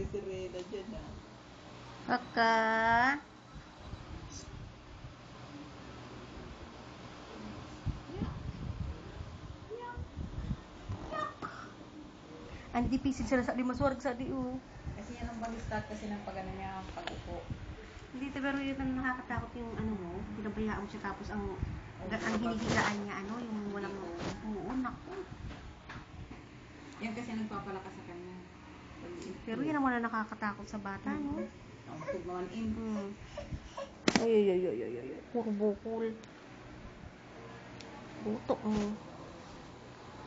si Reda dyan ah. Kaka. Andi pisil sila sa di maswarag sa di Kasi yan ang balistat kasi ng pagano niya pag-upo. Hindi pero yun ang nakakatakot yung ano mo, pinabayaan mo siya tapos ang hinihigaan niya yung walang naku. Yan kasi nagpapalakas sa kanya. Pero yan naman ang nakakatakot sa bata, no? Ang tugnawan in. Ay. Puro bukol. Butok mo.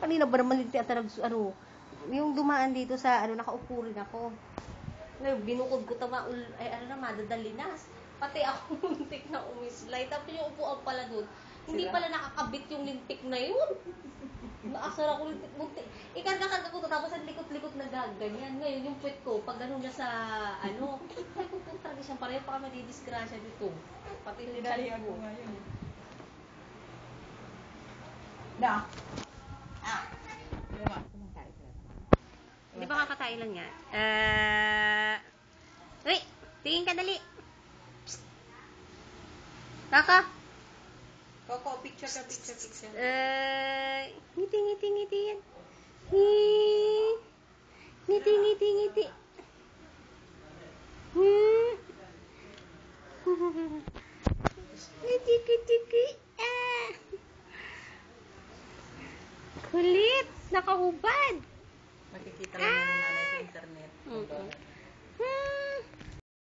Kanina ba naman hindi yung dumaan dito sa nakaupo rin ako. Ngayon, binukod ko madadalinas. Pati ako muntik na umislay. Tapos yung upuan pala doon, hindi pala nakakabit yung lintik na yun. Naasar ako muntik. Ikarga-karga ko to, tapos ang likot-likot na gaganyan. Ngayon, yung puwet ko, pag gano'n niya sa ay pupunta rin siyang pareho, baka madidisgrasya dito. Pati yung Dali ako ko. ngayon. Na. Di ba kakatayin lang yan? Uy! Tingin ka dali! Psst. Kaka! Coco, picture. Ngiti yan. Ngiti. Ngiti. Kulit! Nakahubad! Makikita lang yung nanay sa internet.